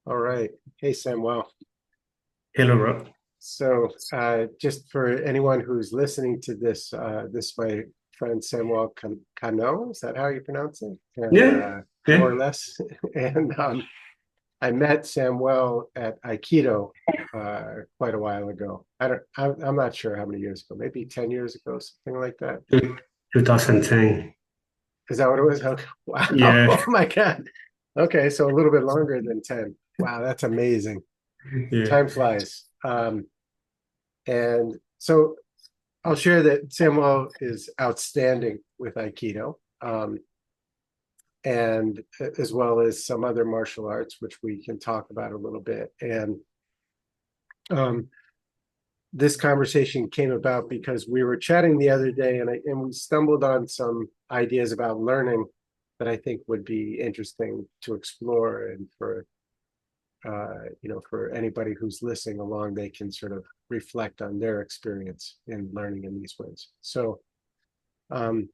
All right. Hey, Samuel. Hello, Rob. So, just for anyone who's listening to this, this is my friend Samuel Cano. Is that how you pronounce it? And Yeah, more yeah. or less. And I met Samuel at Aikido quite a while ago. I'm not sure how many years ago. Maybe 10 years ago, something like that. 2010. Is that what it was? Okay. Wow. Yeah, Oh my God. Okay, so a little bit longer than 10. Wow, that's amazing. yeah. Time flies. And so I'll share that Samuel is outstanding with Aikido, and as well as some other martial arts, which we can talk about a little bit. And um, this conversation came about because we were chatting the other day, and we stumbled on some ideas about learning that I think would be interesting to explore, and for for anybody who's listening along, they can sort of reflect on their experience in learning in these ways. So um,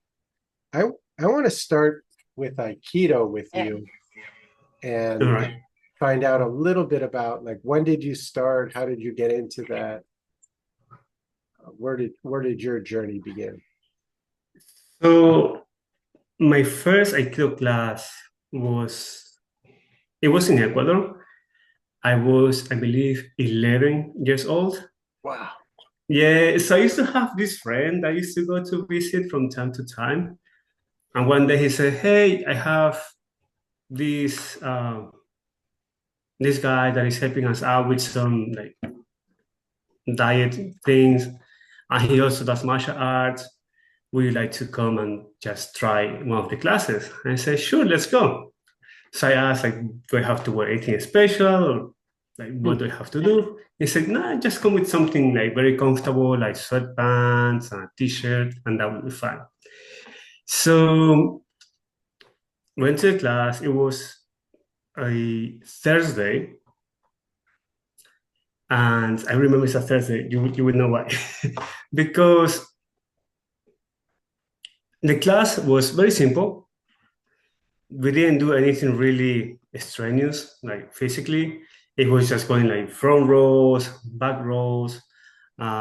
I I want to start with Aikido with you All and right. find out a little bit about, like, when did you start? How did you get into that? Where did your journey begin? So my first Aikido class was it was in Ecuador. I was, I believe, 11 years old. Wow. Yeah, so I used to have this friend I used to go to visit from time to time. And one day he said, "Hey, I have this this guy that is helping us out with some like diet things, and he also does martial arts. Would you like to come and just try one of the classes?" And I said, "Sure, let's go." So I asked, like, do I have to wear anything special, or like what Hmm. do I have to do? He said, "Nah, just come with something like very comfortable, like sweatpants and a t-shirt, and that will be fine." So went to the class. It was a Thursday, and I remember it's a Thursday. You would know why, because the class was very simple. We didn't do anything really strenuous, like physically. It was just going like front rows, back rows,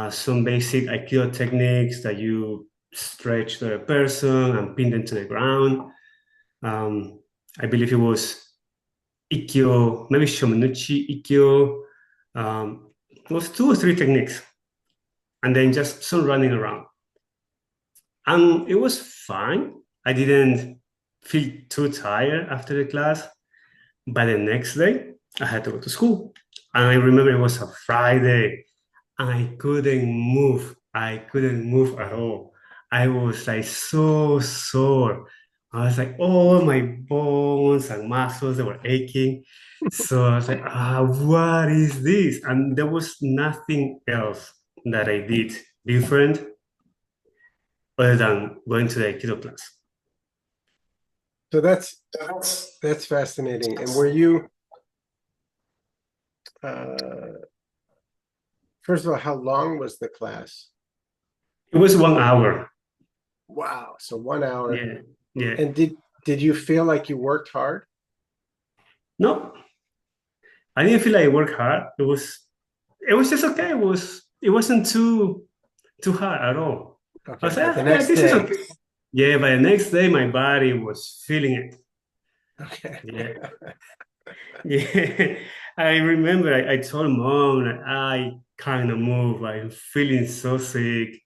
some basic Aikido techniques that you stretch the person and pin them to the ground. Um, I believe it was Ikkyo, maybe Shomenuchi Ikkyo. It was two or three techniques, and then just some running around. And it was fine. I didn't feel too tired after the class. But the next day, I had to go to school. And I remember it was a Friday. And I couldn't move. I couldn't move at all. I was like so sore. I was like, all my bones and muscles, they were aching. So I was like, what is this? And there was nothing else that I did different other than going to the Aikido class. So that's fascinating. And were you, uh, first of all, how long was the class? It was 1 hour. Wow. So 1 hour. Yeah, yeah. And did you feel like you worked hard? No, I didn't feel like I worked hard. It was just okay. It wasn't too hard at all. I Okay, was like, but the yeah, next this is day. okay. Yeah, but the next day my body was feeling it. Okay. Yeah, yeah. I remember I told mom that I kind of move. I'm feeling so sick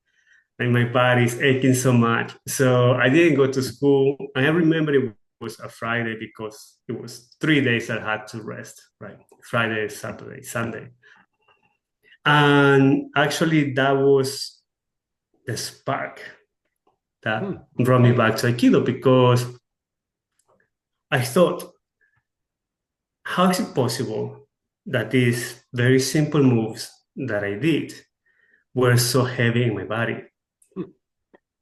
and my body's aching so much. So I didn't go to school. And I remember it was a Friday because it was 3 days I had to rest, right? Friday, Saturday, Sunday. And actually, that was the spark Hmm. that brought me back to Aikido because I thought, how is it possible that these very simple moves that I did were so heavy in my body? Hmm.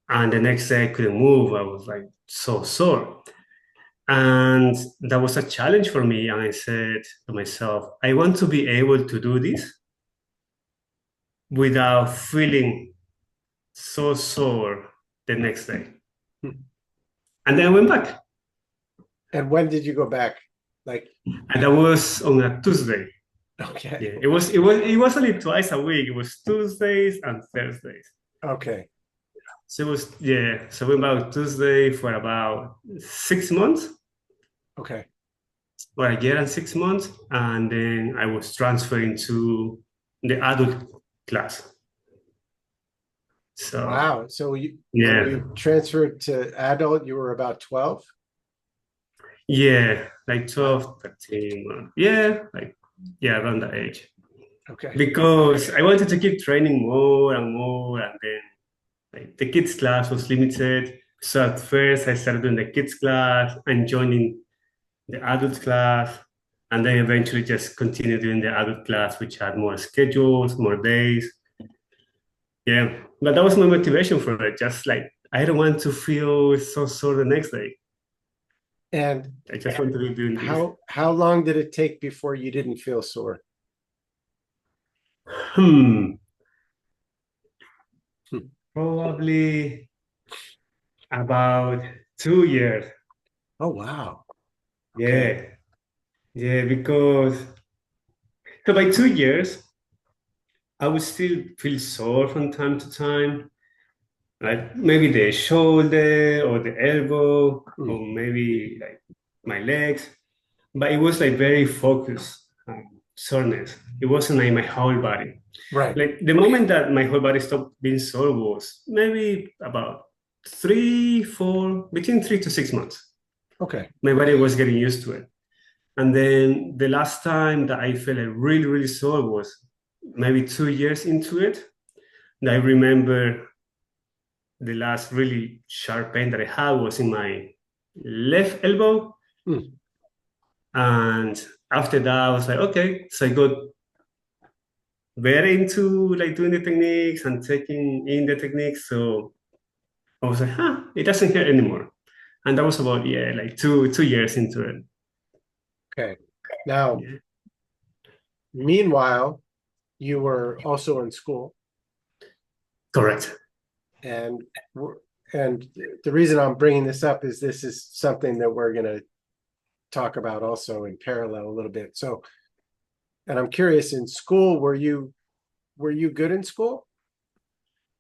And the next day I couldn't move. I was like so sore. And that was a challenge for me. And I said to myself, I want to be able to do this without feeling so sore the next day. Hmm. And then I went back. And when did you go back? Like, And that was on a Tuesday. okay, Yeah, it was only twice a week. It was Tuesdays and Thursdays. okay, So it was, yeah. So we went about Tuesday for about 6 months, okay. or a year and 6 months, and then I was transferring to the adult class. So Wow. So you when yeah, you transferred to adult, you were about 12? yeah, like Wow. 12, 13, yeah, like yeah, around that age. Okay. Because I wanted to keep training more and more, and then like the kids class was limited. So at first I started doing the kids class and joining the adult class, and then eventually just continued doing the adult class, which had more schedules, more days. Yeah, but that was my motivation for it. Just like I don't want to feel so sore the next day. And I just want to be doing this. how long did it take before you didn't feel sore? Hmm, Hmm. probably about 2 years. Oh, wow. Okay. Yeah, yeah, because so by 2 years, I would still feel sore from time to time, like maybe the shoulder or the elbow, Hmm. or maybe like my legs. But it was like very focused soreness. It wasn't like my whole body. Right. Like the moment that my whole body stopped being sore was maybe about 3, 4, between 3 to 6 months. Okay. My body was getting used to it. And then the last time that I felt like really, really sore was maybe 2 years into it. And I remember the last really sharp pain that I had was in my left elbow. Hmm. And after that, I was like, okay. So I got very into like doing the techniques and taking in the techniques. So I was like, it doesn't hurt anymore. And that was about, yeah, like two years into it. Okay. Now, Yeah. meanwhile, you were also in school, Correct. and and the reason I'm bringing this up is this is something that we're going to talk about also in parallel a little bit. So, and I'm curious, in school, were you good in school?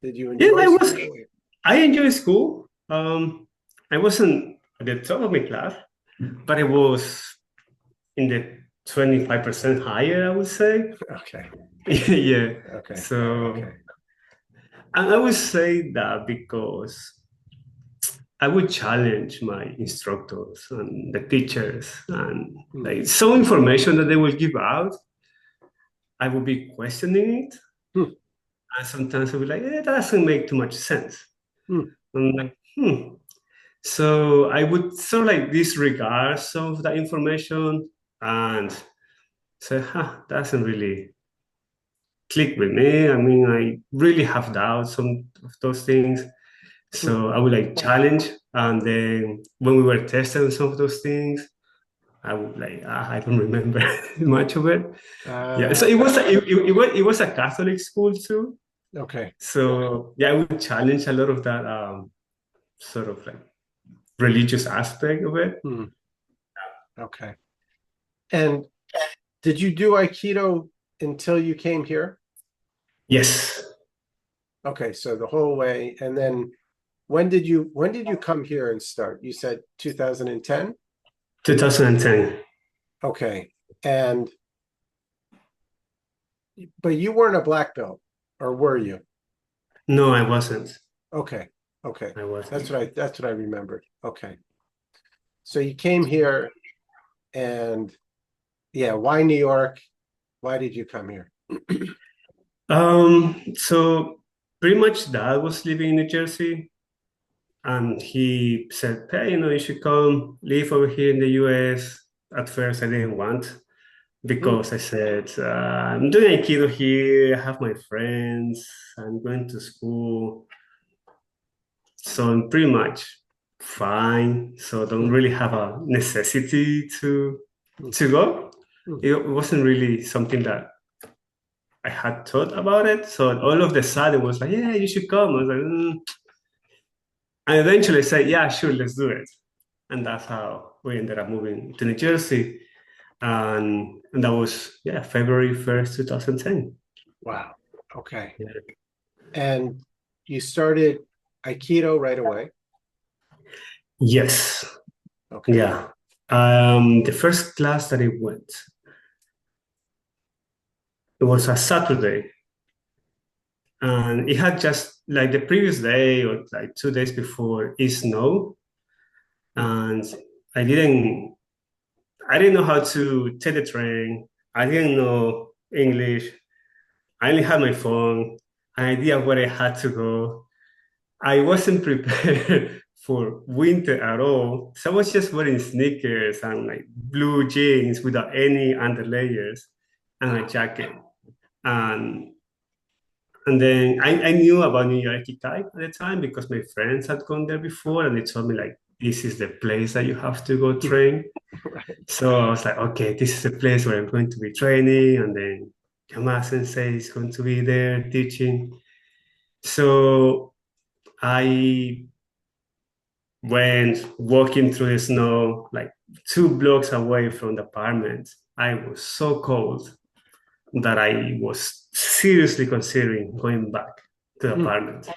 Did you Yeah, enjoy school? I enjoy school. I wasn't at the top of my class, but I was in the 25% higher, I would say. Okay. Yeah. Okay. So, Okay. and I would say that because I would challenge my instructors and the teachers and Hmm. like some information that they will give out, I would be questioning it. Hmm. And sometimes I'll be like, that doesn't make too much sense. Hmm. I'm like, So I would sort of like disregard some of that information and say, doesn't really click with me. I mean, I really have doubts on of those things. Hmm. So I would like challenge. And then when we were testing some of those things, I would like, I don't remember much of it. Yeah. So it was a Catholic school too. Okay. So yeah, I would challenge a lot of that sort of like religious aspect of it. Hmm. Okay. And did you do Aikido until you came here? Yes, Okay, so the whole way, and then when did you come here and start? You said 2010? 2010. Okay. And but you weren't a black belt, or were you? No, I wasn't. Okay. Okay. I That's wasn't. what I remembered. Okay. So you came here and yeah, why New York? Why did you come here? So pretty much dad was living in New Jersey and he said, hey, you should come live over here in the US. At first I didn't want Hmm. because I said, I'm doing Aikido here, I have my friends, I'm going to school. So I'm pretty much fine. So I don't Hmm. really have a necessity to Hmm. to go. Hmm. It wasn't really something that I had thought about it. So all of the sudden it was like, yeah, you should come. I was like, And eventually I said, yeah, sure, let's do it. And that's how we ended up moving to New Jersey. And that was, yeah, February 1st, 2010. Wow. Okay. Yeah. And you started Aikido right away. Yes. Okay. Yeah. The first class that I went, it was a Saturday, and it had just like the previous day or like 2 days before it snowed, Hmm. and I didn't I didn't know how to take the train. I didn't know English. I only had my phone, an idea of where I had to go. I wasn't prepared for winter at all. So I was just wearing sneakers and like blue jeans without any underlayers and a jacket. And and then I knew about New York type at the time because my friends had gone there before and they told me like this is the place that you have to go train. Right. So I was like, okay, this is the place where I'm going to be training, and then Yama Sensei is going to be there teaching. So I went walking through the snow, like 2 blocks away from the apartment. I was so cold that I was seriously considering going back to the Hmm. apartment.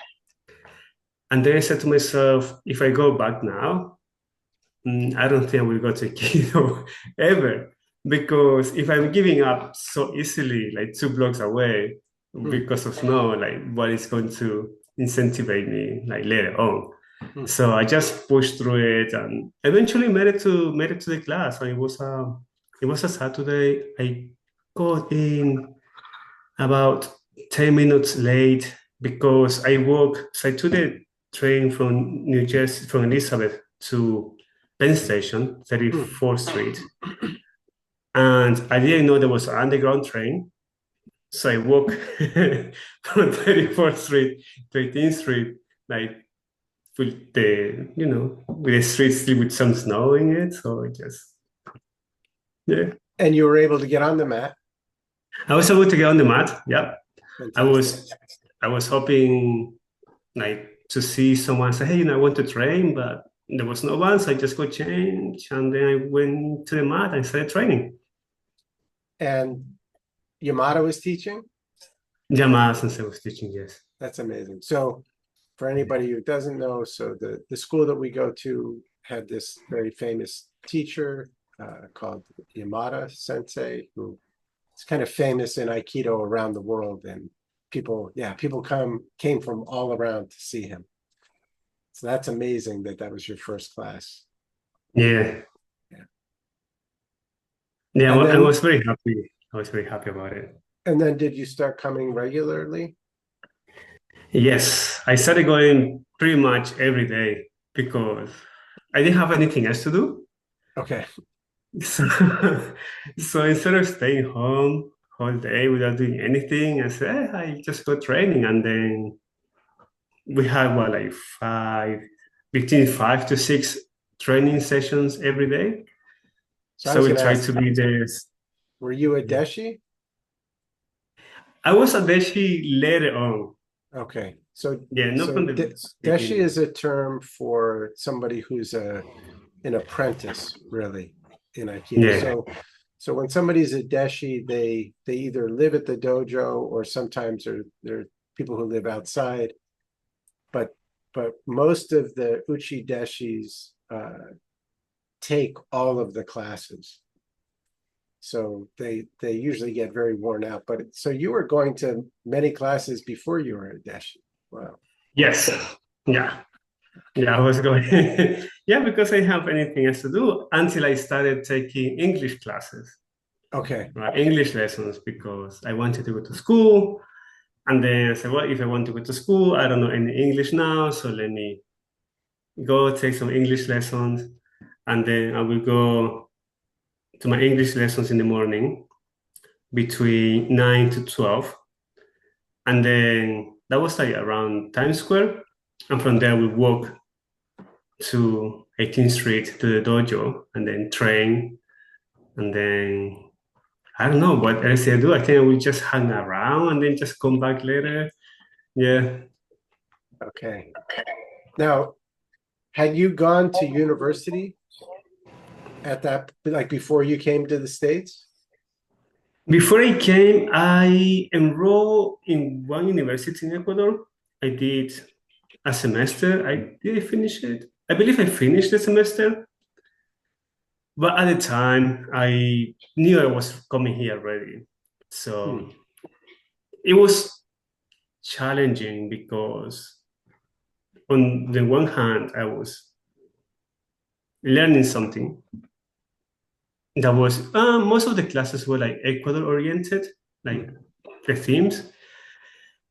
And then I said to myself, if I go back now, I don't think I will go to Aikido ever. Because if I'm giving up so easily, like 2 blocks away, Hmm. because of snow, like what is going to incentivize me like later on? Hmm. So I just pushed through it and eventually made it to the class. And it was a Saturday. I got in about 10 minutes late because I woke. So I took the train from New Jersey, from Elizabeth to Penn Station, Hmm. 34th Street. And I didn't know there was an underground train. So I walked from 34th Street to 18th Street, like with the streets still with some snow in it. So I just, yeah. And you were able to get on the mat. I was able to get on the mat. Yeah. I Fantastic. was, I was hoping like to see someone say, hey, I want to train, but there was no one. So I just got changed. And then I went to the mat and started training. And Yamato is teaching. Yamaha Sensei was teaching, yes. That's amazing. So for anybody who doesn't know, so the school that we go to had this very famous teacher called Yamada Sensei, who is kind of famous in Aikido around the world, and people came from all around to see him. So that's amazing that that was your first class. Yeah. Yeah. Yeah, And I then was very happy. I was very happy about it. and then did you start coming regularly? Yes, I started going pretty much every day because I didn't have anything else to do. Okay. So, so instead of staying home all day without doing anything, I said, I just go training. And then we had what, like between 5 to 6 training sessions every day. So I So was we going to tried ask, to be there. were you a Yeah. deshi? I was a Deshi later on. Okay. So Yeah, not so from the deshi beginning. is a term for somebody who's an apprentice, really, in Aikido. Yeah. So when somebody's a deshi, they either live at the dojo or sometimes they're people who live outside. But most of the uchi deshis take all of the classes. So they usually get very worn out. But so you were going to many classes before you were a deshi. Wow. Yes. Yeah. Yeah, I was going. Yeah, because I have anything else to do until I started taking English classes, Okay. right? English lessons because I wanted to go to school. And then I said, well, if I want to go to school, I don't know any English now, so let me go take some English lessons. And then I will go to my English lessons in the morning between 9 to 12. And then that was like around Times Square. And from there, we walk to 18th Street to the dojo and then train. And then I don't know what else I do. I think I will just hang around and then just come back later. Yeah. Okay. Now, had you gone to university at that, like before you came to the States? Before I came, I enrolled in one university in Ecuador. I did a semester. Did I finish it? I believe I finished the semester, but at the time, I knew I was coming here already. Hmm. So it was challenging because, on the one hand, I was learning something that was most of the classes were like Ecuador oriented, like Hmm. the themes.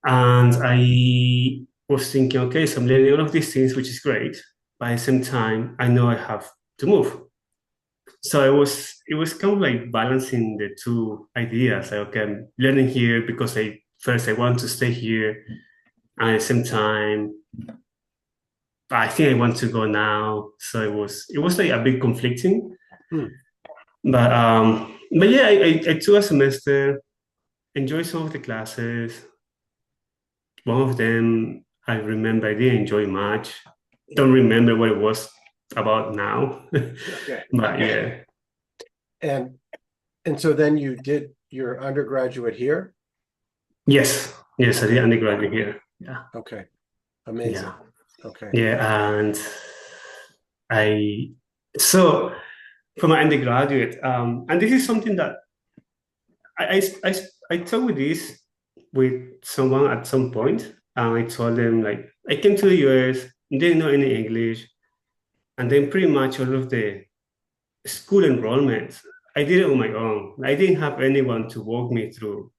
And I was thinking, okay, so I'm learning all of these things, which is great. But at the same time, I know I have to move. So it was kind of like balancing the two ideas. Like, okay, I'm learning here because I want to stay here. And at the same time, I think I want to go now. So it was like a bit conflicting. Hmm. But yeah, I took a semester, enjoyed some of the classes. One of them I remember I didn't enjoy much. Don't remember what it was about now. Okay. But yeah. And so then you did your undergraduate here? Yes. Yes, I did Okay. undergraduate here. Yeah. Okay. Yeah. Amazing. Okay. Yeah. And I so for my undergraduate, and this is something that I talked with this with someone at some point, and I told them like I came to the US, didn't know any English, and then pretty much all of the school enrollment, I did it on my own. I didn't have anyone to walk me through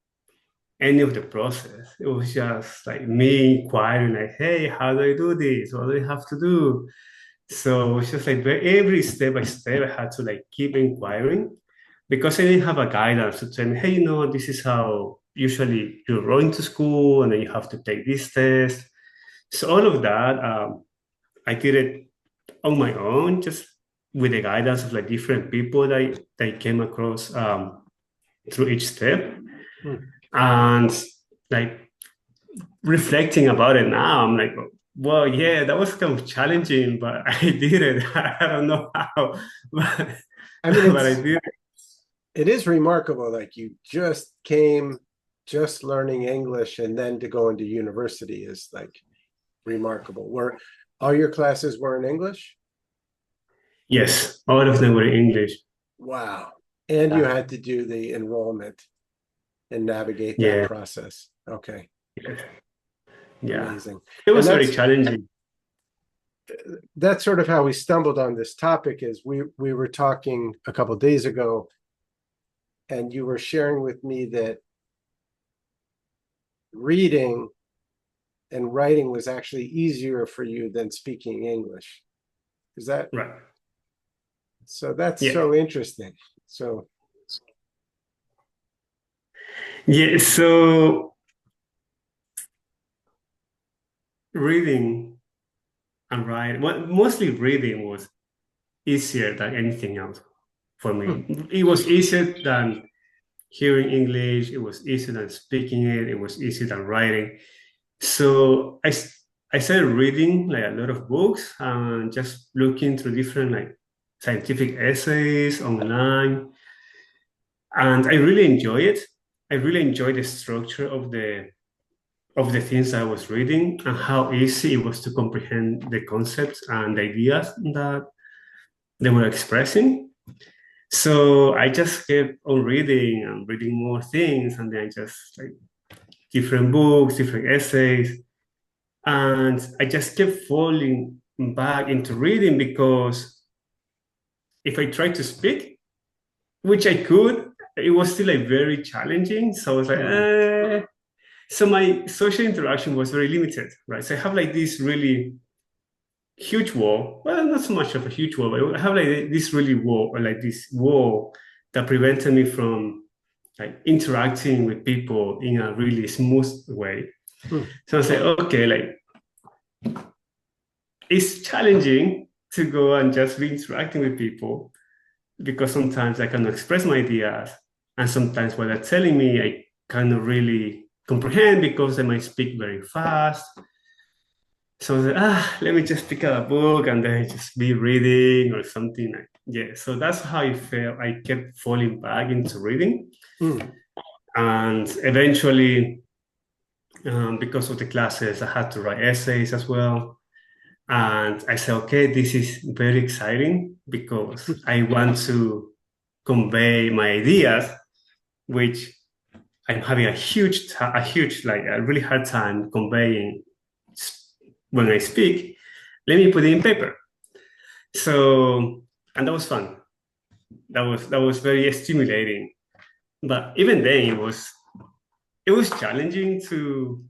any of the process. It was just like me inquiring, like, hey, how do I do this? What do I have to do? So it was just like every step by step, I had to like keep inquiring because I didn't have a guidance to tell me, hey, this is how usually you roll into school and then you have to take this test. So all of that, I did it on my own, just with the guidance of like different people that I came across through each step. Hmm. And like reflecting about it now, I'm like, well, yeah, that was kind of challenging, but I did it. I don't know how, but, I mean, but I did it. it is remarkable. Like you just came just learning English and then to go into university is like remarkable. Were all your classes were in English? Yes, all of them were in English. Wow. And you Yeah, had to do the enrollment and navigate that yeah, process. Okay. yeah. Yeah. Amazing. It And was very challenging. that's sort of how we stumbled on this topic is we were talking a couple of days ago and you were sharing with me that reading and writing was actually easier for you than speaking English. Is that Right. so? That's Yeah. so interesting. So, Yeah. So reading and writing, well, mostly reading was easier than anything else for hmm, me. It was easier than hearing English. It was easier than speaking it. It was easier than writing. So I started reading like a lot of books and just looking through different like scientific essays online. And I really enjoy it. I really enjoy the structure of the things I was reading and how easy it was to comprehend the concepts and ideas that they were expressing. So I just kept on reading and reading more things, and then just like different books, different essays, and I just kept falling back into reading because if I tried to speak, which I could, it was still like very challenging. So I was like, hmm, So my social interaction was very limited, right? So I have like this really huge wall. Well, not so much of a huge wall, but I have like this really wall, or like this wall that prevented me from like interacting with people in a really smooth way. hmm. So I was like, okay, like it's challenging to go and just be interacting with people because sometimes I cannot express my ideas, and sometimes what they're telling me I cannot really comprehend because they might speak very fast. So I was like, let me just pick up a book and then just be reading or something. Yeah, so that's how I felt. I kept falling back into reading. Hmm. And eventually, because of the classes, I had to write essays as well. And I said, okay, this is very exciting because I want to convey my ideas, which I'm having like a really hard time conveying when I speak. Let me put it in paper. So, and that was fun. That was very stimulating. But even then, it was challenging to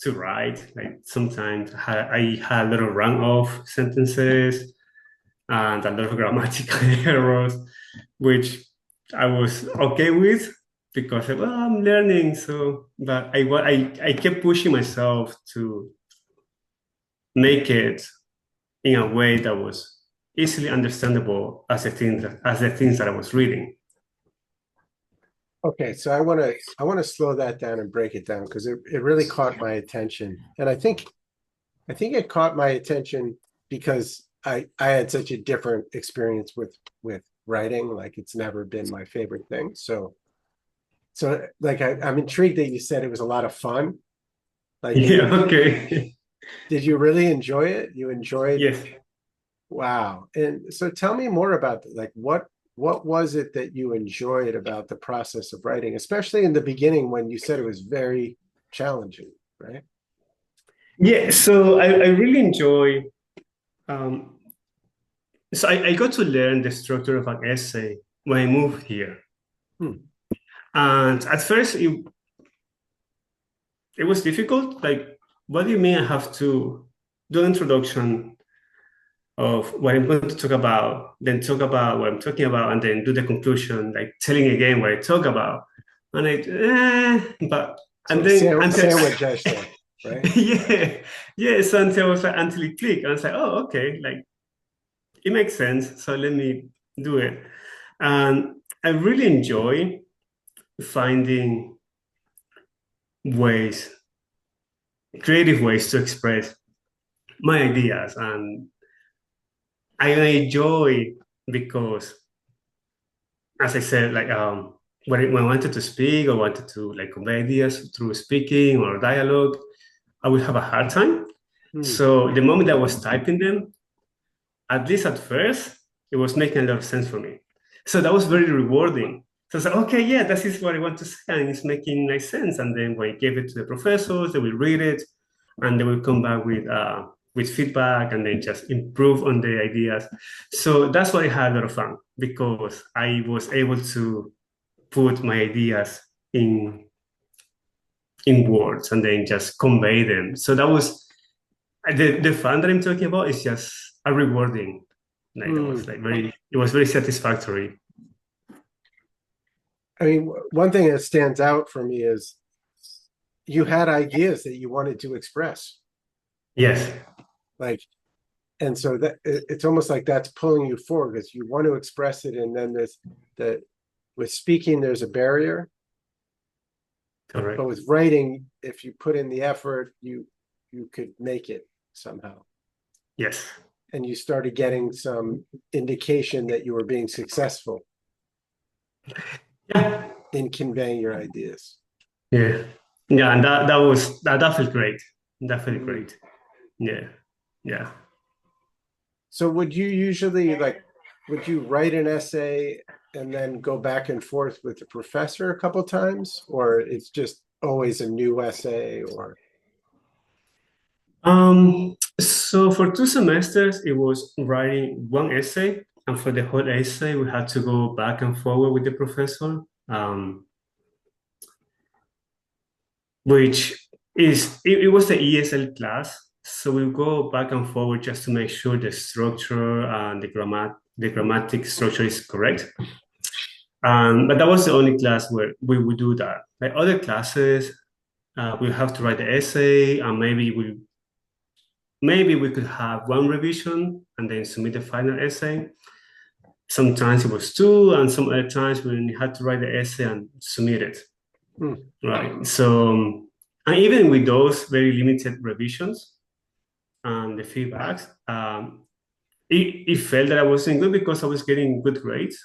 write. Like sometimes I had a lot of run off sentences and a lot of grammatical errors, which I was okay with because well, I'm learning. So, but I kept pushing myself to make it in a way that was easily understandable as the things that I was reading. Okay, so I want to slow that down and break it down because it really caught my attention. And I think it caught my attention because I had such a different experience with writing. Like it's never been my favorite thing. So like I'm intrigued that you said it was a lot of fun. Like Yeah. Okay. did you really enjoy it? You enjoyed, Yes. wow. And so tell me more about like what was it that you enjoyed about the process of writing, especially in the beginning when you said it was very challenging, right? Yeah. So I really enjoy. Um, so I got to learn the structure of an essay when I moved here, Hmm. and at first it was difficult. Like, what do you mean I have to do an introduction of what I'm going to talk about, then talk about what I'm talking about, and then do the conclusion, like telling again what I talk about. And but and So then until sandwich essay, right? yeah, yeah. So until it clicked, I was like, oh, okay, like it makes sense. So let me do it. And I really enjoy finding ways, creative ways to express my ideas, and I enjoy because as I said, like when I wanted to speak or wanted to like convey ideas through speaking or dialogue, I would have a hard time. Hmm. So the moment I was typing them, at least at first, it was making a lot of sense for me. So that was very rewarding. So I was like, okay, yeah, this is what I want to say, and it's making nice sense. And then when I gave it to the professors, they will read it, and they will come back with feedback, and then just improve on the ideas. So that's why I had a lot of fun because I was able to put my ideas in in words and then just convey them. So that was the fun that I'm talking about is just a rewarding. Like that was Hmm. like it was very satisfactory. I mean, one thing that stands out for me is you had ideas that you wanted to express. Yes, Like, and so that it's almost like that's pulling you forward because you want to express it, and then there's the with speaking there's a barrier, but correct. with writing, if you put in the effort, you could make it somehow. Yes. And you started getting some indication that you were being successful Yeah. in conveying your ideas. Yeah. Yeah. And that felt great. That felt Mm. great. Yeah. Yeah. So would you usually would you write an essay and then go back and forth with the professor a couple times, or it's just always a new essay? Or So for 2 semesters, it was writing one essay, and for the whole essay, we had to go back and forward with the professor, which it was the ESL class. So we go back and forward just to make sure the structure and the grammatic structure is correct. But that was the only class where we would do that. Like other classes, we have to write the essay, and maybe we could have one revision and then submit the final essay. Sometimes it was two, and some other times we had to write the essay and submit it. hmm, Right. So, and even with those very limited revisions, and the feedbacks, it felt that I was doing good because I was getting good grades.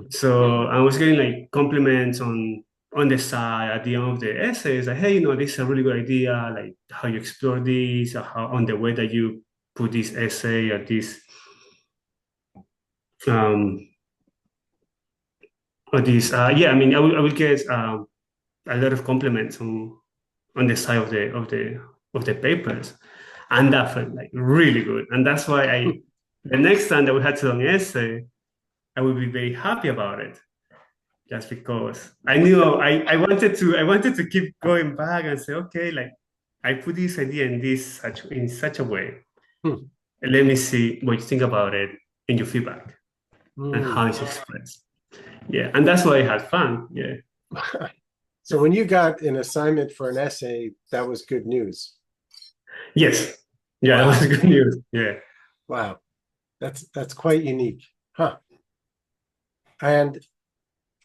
So I was getting like compliments on the side at the end of the essays, like, hey, this is a really good idea, like how you explore this, or how on the way that you put this essay or this yeah, I mean, I will get a lot of compliments on the side of the papers, and that felt like really good, and that's why the next time that we had to do an essay, I would be very happy about it, just because I knew I wanted to keep going back and say, okay, like I put this idea in such a way. Let me see what you think about it in your feedback and how it's expressed. Yeah, and that's why I had fun. Yeah. So when you got an assignment for an essay, that was good news. Yes. Yeah, Wow. that was good news. Yeah. Wow. That's quite unique. Huh. And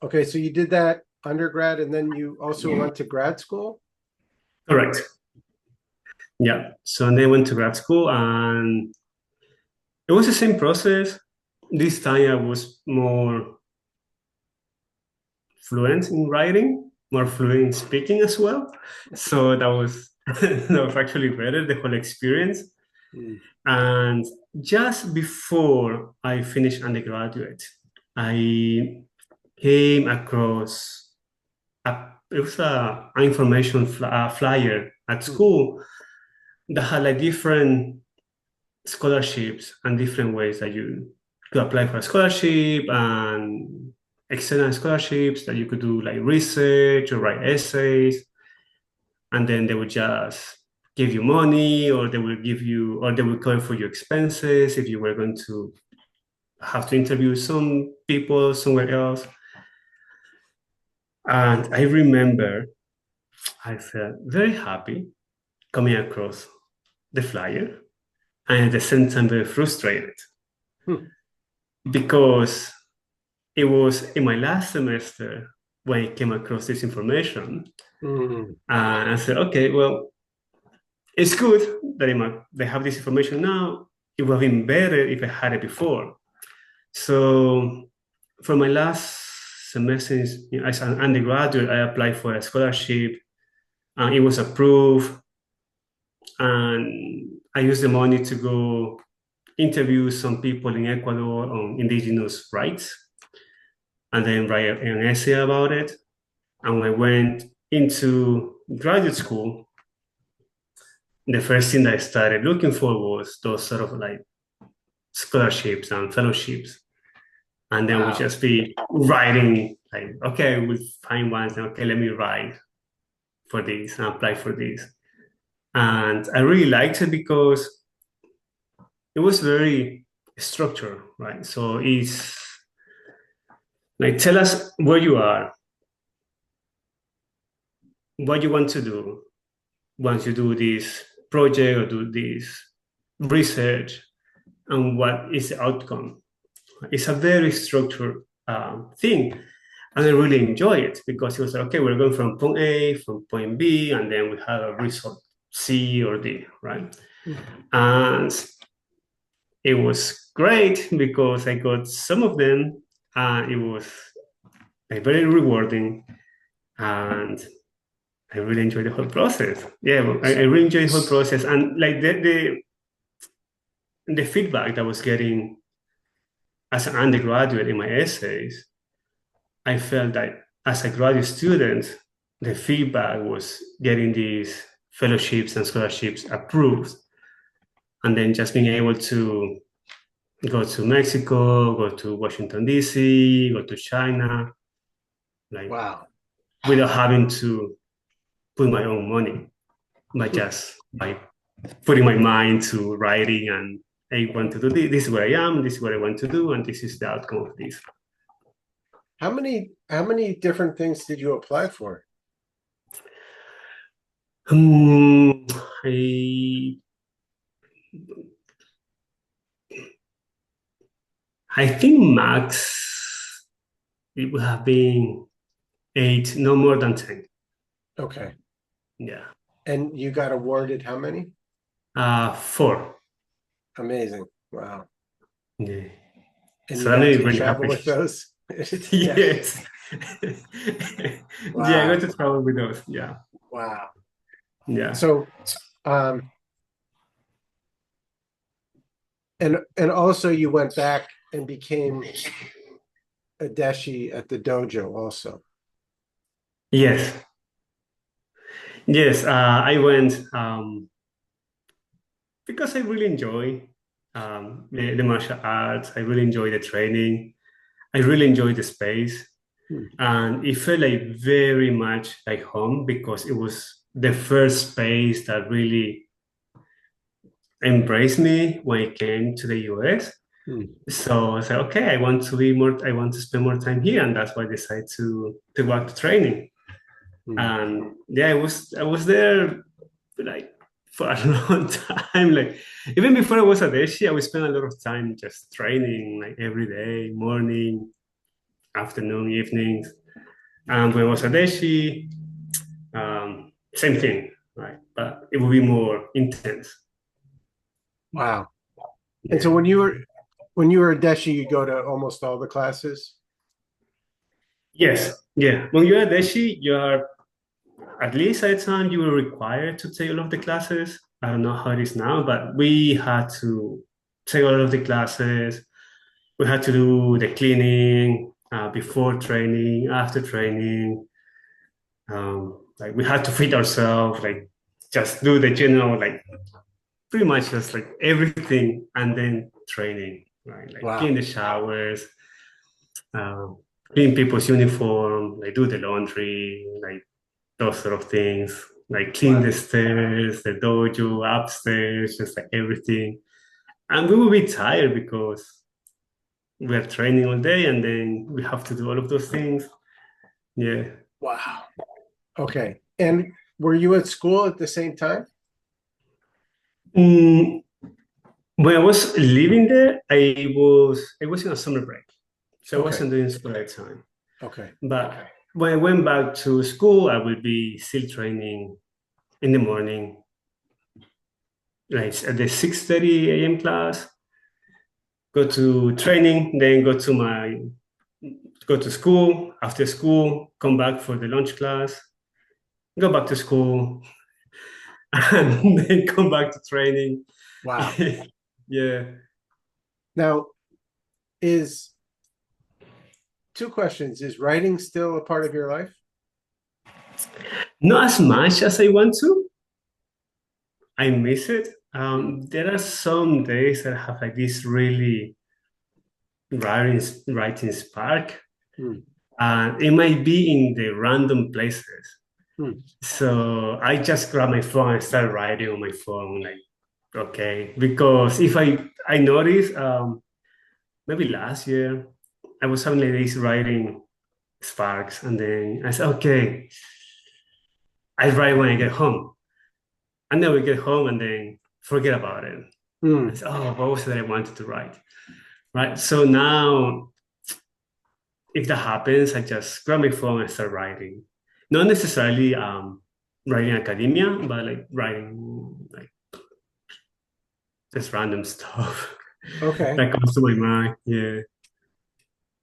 okay, so you did that undergrad and then you also went to grad school? Correct. Yeah. So then I went to grad school and it was the same process. This time I was more fluent in writing, more fluent in speaking as well. So that was that was actually better, the whole experience. And just before I finished undergraduate, I came across it was an information flyer at school that had like different scholarships and different ways that you could apply for a scholarship and external scholarships that you could do like research or write essays, and then they would just give you money, or they will cover for your expenses if you were going to have to interview some people somewhere else. And I remember I felt very happy coming across the flyer, and at the same time very frustrated because it was in my last semester when I came across this information. And I said, okay, well, it's good that they have this information now. It would have been better if I had it before. So for my last semester as an undergraduate, I applied for a scholarship and it was approved. And I used the money to go interview some people in Ecuador on indigenous rights and then write an essay about it. And when I went into graduate school, the first thing that I started looking for was those sort of like scholarships and fellowships. And then we'd just be writing, like, okay, we'll find one, and okay, let me write for this and apply for this. And I really liked it because it was very structured, right? So it's like, tell us where you are, what you want to do once you do this project or do this research, and what is the outcome. It's a very structured thing. And I really enjoy it because it was like, okay, we're going from point A, from point B, and then we have a result C or D, right? And it was great because I got some of them, and it was like very rewarding, and I really enjoyed the whole process. Yeah, I really enjoyed the whole process, and like the feedback that I was getting as an undergraduate in my essays, I felt that as a graduate student, the feedback was getting these fellowships and scholarships approved, and then just being able to go to Mexico, go to Washington, D.C., go to China, like, wow, without having to put my own money, but just by putting my mind to writing, and I want to do this. This is where I am. This is what I want to do, and this is the outcome of this. How many different things did you apply for? I think max it would have been 8, no more than 10. Okay. Yeah. And you got awarded how many? Four. Amazing. Wow. Yeah. And you So I'm got really, to really travel happy. with those? Yeah. Yes. Yeah, I got Wow. to travel with those. Yeah. Wow. Yeah. So, um, and also you went back and became a deshi at the dojo also. Yes. Yes. I went because I really enjoy the martial arts. I really enjoy the training. I really enjoy the space. Hmm. And it felt like very much like home because it was the first space that really embraced me when I came to the US. Hmm. So I said, okay, I want to be more, I want to spend more time here. And that's why I decided to go back to training. Hmm. And yeah, I was there like for a long time. Like even before I was at Asia, I would spend a lot of time just training, like every day, morning, afternoon, evenings. And when I was at Asia, same thing, right? But it would be more intense. Wow. And so Yeah. when you were a deshi, you go to almost all the classes? Yes. Yeah. When you're at Asia, you are at least at the time you were required to take all of the classes. I don't know how it is now, but we had to take all of the classes. We had to do the cleaning before training, after training. Like we had to feed ourselves, like just do the general, like pretty much just like everything, and then training, right? Like Wow. clean the showers, uh, clean people's uniform, like do the laundry, like those sort of things, like clean Wow. the stairs, the dojo, upstairs, just like everything. And we will be tired because we're training all day and then we have to do all of those things. Yeah. Wow. Okay. And were you at school at the same time? Mm, when I was living there, I was in a summer break, so I Okay. wasn't doing school at the time. Okay. But when I went back to school, I would be still training in the morning, like at the 6:30 a.m. class, go to training, then go to school, after school, come back for the lunch class, go back to school, and then come back to training. Wow. Yeah. Now, is two questions. Is writing still a part of your life? Not as much as I want to. I miss it. There are some days that have like this really writing spark, Hmm. and it might be in the random places. Hmm. So I just grab my phone and start writing on my phone, like okay, because if I noticed maybe last year I was having like these writing sparks, and then I said, okay, I write when I get home, and then we get home and then forget about it. I Hmm. said, oh, what was it that I wanted to write? Right. So now, if that happens, I just grab my phone and start writing. Not necessarily writing academia, but like writing like just random stuff Okay. that comes to my mind. Yeah.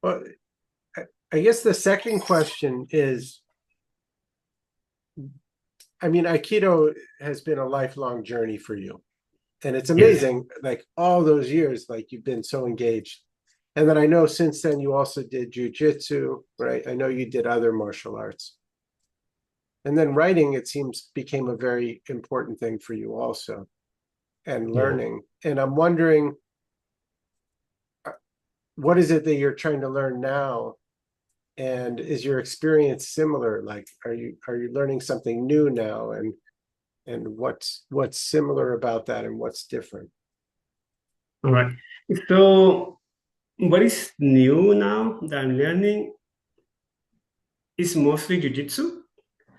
Well, I guess the second question is, I mean, Aikido has been a lifelong journey for you. And it's Yes. amazing, like all those years, like you've been so engaged. And then I know since then you also did jujitsu, right? I know you did other martial arts. And then writing, it seems, became a very important thing for you also, and Yeah. learning. And I'm wondering, what is it that you're trying to learn now? And is your experience similar? Like, are you learning something new now? And what's similar about that and what's different? All right. So, what is new now that I'm learning is mostly jujitsu,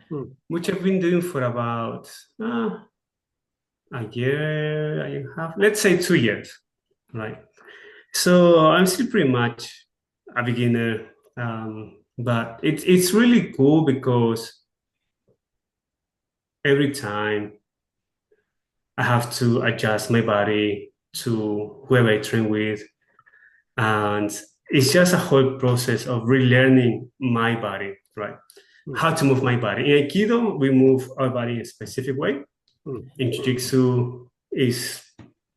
Hmm. which I've been doing for about a year and a half, let's say 2 years, right? So I'm still pretty much a beginner, but it's really cool because every time I have to adjust my body to whoever I train with. And it's just a whole process of relearning my body, right? Mm, How to move my body. In Aikido, we move our body in a specific way. mm, In Jiu-Jitsu,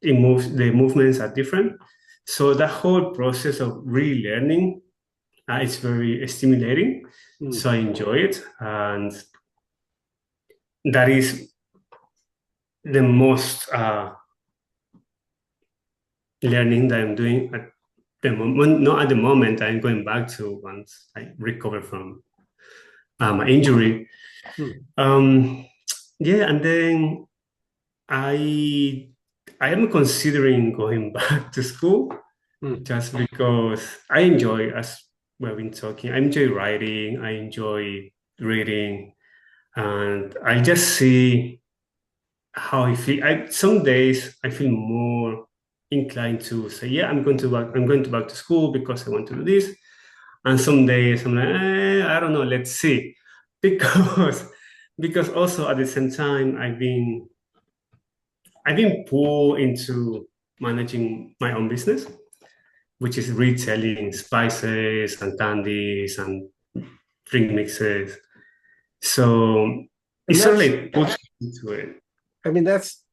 the movements are different. So that whole process of relearning is very stimulating. mm. So I enjoy it. And that is the most learning that I'm doing at the moment. Not at the moment, I'm going back to once I recover from my injury. Mm. Yeah, and then I I am considering going back to school Mm. just because I enjoy, as we've been talking, I enjoy writing, I enjoy reading, and I just see how I feel. Some days I feel more inclined to say, yeah, I'm going to back to school because I want to do this. And some days I'm like, I don't know, let's see. Because because also at the same time I've been pulled into managing my own business, which is retailing spices and candies and drink mixes. So And it's sort of that's, like pushed into it. I mean, that's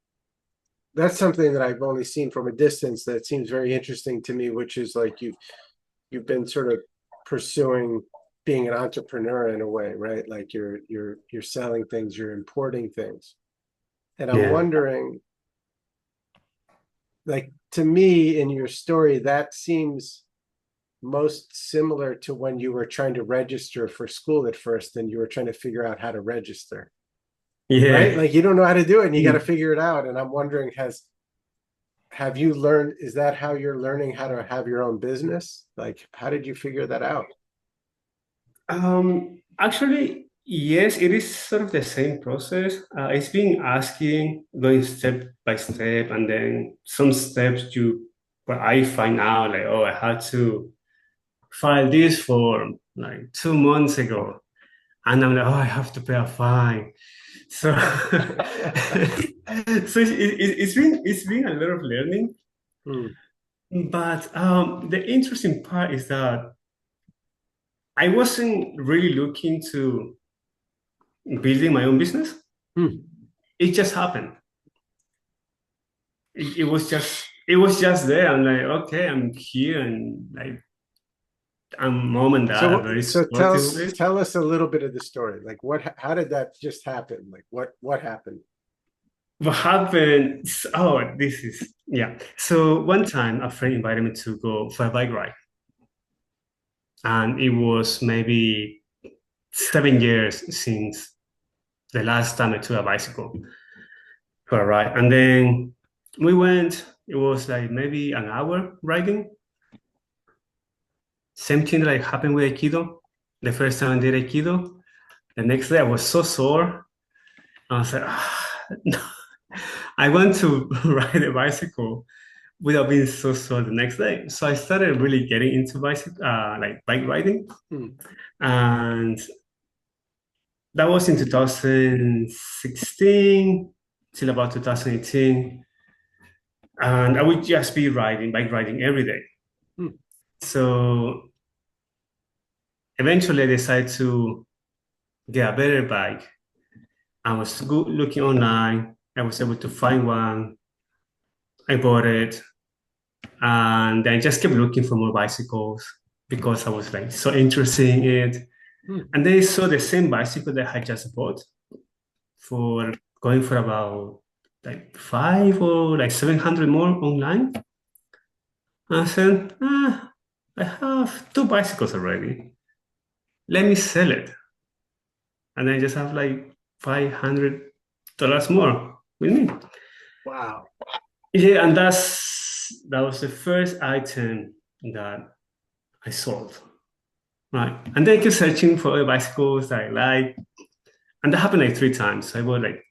something that I've only seen from a distance that seems very interesting to me, which is like you've been sort of pursuing being an entrepreneur in a way, right? Like you're selling things, you're importing things. And I'm Yeah. wondering, like to me in your story, that seems most similar to when you were trying to register for school at first and you were trying to figure out how to register, right? Yeah. Like you don't know how to do it and you got to figure it out. And I'm wondering, have you learned, is that how you're learning how to have your own business? Like, how did you figure that out? Actually, yes, it is sort of the same process. It's been asking, going step by step, and then some steps where I find out like, oh, I had to file this form like 2 months ago, and I'm like, oh, I have to pay a fine. So, so it's been a lot of learning. Hmm. But the interesting part is that I wasn't really looking to building my own business. Hmm. It just happened. It was just there. I'm like, okay, I'm here, and like, mom and dad are So, very so tell supportive of us, it. tell us a little bit of the story. Like how did that just happen? Like what happened? What happened? Oh, this is yeah. So one time, a friend invited me to go for a bike ride, and it was maybe 7 years since the last time I took a bicycle for a ride, and then we went. It was like maybe an hour riding. Same thing that like happened with Aikido. The first time I did Aikido, the next day I was so sore. I was like, no. I want to ride a bicycle without being so sore the next day. So I started really getting into like bike riding, Hmm. and that was in 2016 till about 2018. And I would just be bike riding every day. Hmm. So eventually I decided to get a better bike. I was looking online. I was able to find one. I bought it, and I just kept looking for more bicycles because I was like so interested in it. Hmm. And then I saw the same bicycle that I just bought for going for about like five or like 700 more online. And I said, I have two bicycles already. Let me sell it. And I just have like $500 more with me. Wow. Yeah, and that was the first item that I sold. Right. And then I kept searching for other bicycles that I like. And that happened like 3 times. I bought like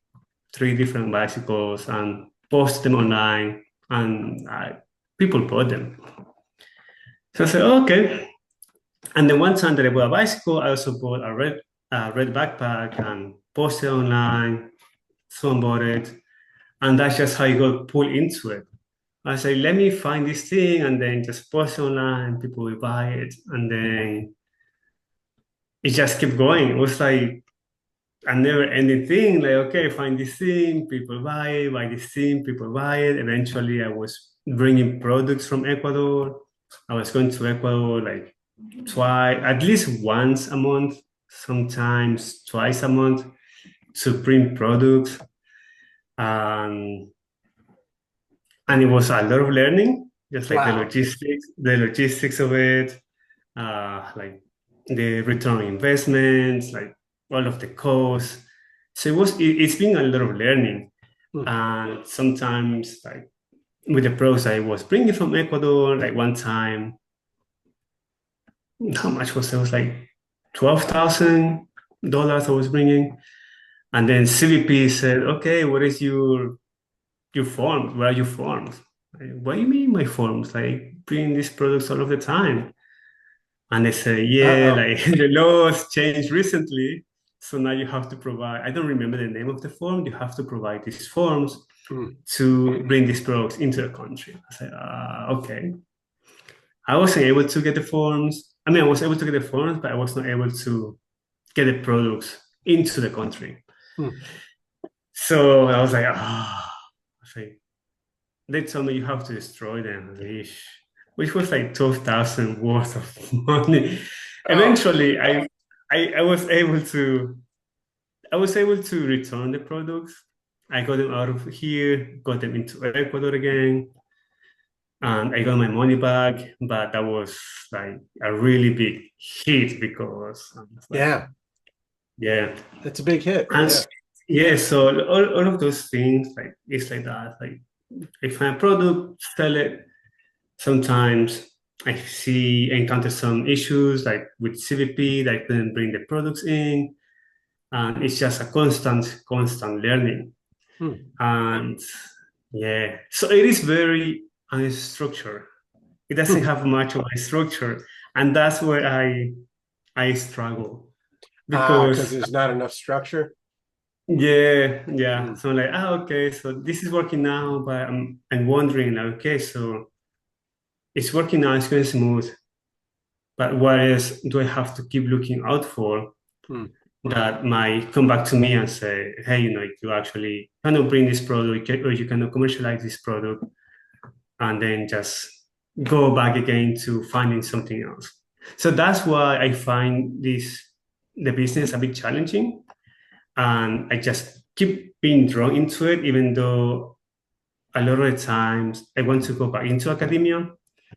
three different bicycles and posted them online, and people bought them. So I said, oh, okay. And then one time that I bought a bicycle, I also bought a red backpack and posted online. Someone bought it. And that's just how I got pulled into it. I was like, let me find this thing and then just post it online, people will buy it. And then it just kept going. It was like a never ending thing. Like, okay, find this thing, people buy it, buy this thing, people buy it. Eventually, I was bringing products from Ecuador. I was going to Ecuador like twice, at least once a month, sometimes twice a month to bring products. And and it was a lot of learning, just like Wow. the logistics of it, like the return on investments, like all of the costs. So it's been a lot of learning, Hmm. and sometimes like with the pros I was bringing from Ecuador, like one time, how much was it? It was like $12,000 I was bringing, and then CVP said, "Okay, what is your forms? Where are your forms?" Like, what do you mean my forms? Like bring these products all of the time. And they say, yeah, Uh-oh. like the laws changed recently. So now you have to provide, I don't remember the name of the form. You have to provide these forms Hmm. to bring these products into the country. I said, okay. I wasn't able to get the forms. I mean, I was able to get the forms, but I was not able to get the products into the country. Hmm. So I was like, I was like, they told me you have to destroy them. I was like, "Ish," which was like 12,000 worth of money. Oh, Eventually, I was able to return the products. I got them out of here, got them into Ecuador again, and I got my money back. But that was like a really big hit because I was like, yeah. yeah, That's a big hit. and Yeah. yeah. So all of those things, like it's like that. Like if my product, sell it. Sometimes encounter some issues like with CVP that I couldn't bring the products in. And it's just a constant learning. Hmm. And yeah, so it is very unstructured. It doesn't Hmm. have much of a structure. And that's where I struggle Because because there's not enough structure. yeah. Hmm. So I'm like, okay, so this is working now, but I'm wondering, like, okay, so it's working now, it's going smooth. But what else do I have to keep looking out for Hmm. that might come back to me and say, hey, you actually cannot bring this product or you cannot commercialize this product, and then just go back again to finding something else. So that's why I find the business a bit challenging. And I just keep being drawn into it, even though a lot of the times I want to go back into academia.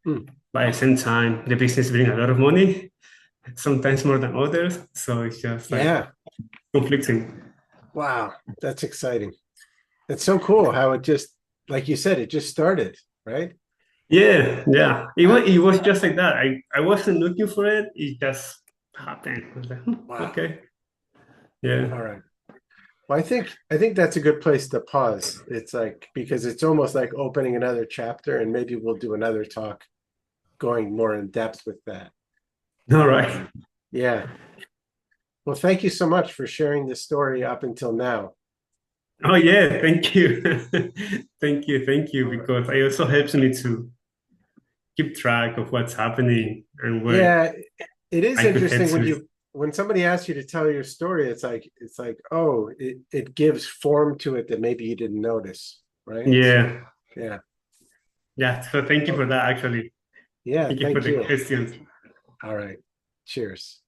Hmm. But at the same time, the business brings a lot of money, sometimes more than others. So it's just like Yeah. conflicting. Wow. That's exciting. It's so cool how it just, like you said, it just started, right? Yeah. Uh, It was just like that. I wasn't looking for it. It just happened. I was like, wow. okay. Yeah. All right. Well, I think that's a good place to pause. It's like because it's almost like opening another chapter, and maybe we'll do another talk going more in depth with that. All right. Yeah. Well, thank you so much for sharing this story up until now. Oh yeah, thank you. Thank you, All right. because it also helps me to keep track of what's happening and where Yeah, it is I could head interesting when to. you when somebody asks you to tell your story, it's like, oh, it gives form to it that maybe you didn't notice, right? So Yeah. yeah. Yeah. So thank you Oh, for that actually. yeah, Thank you for thank the you. questions. All right. Cheers.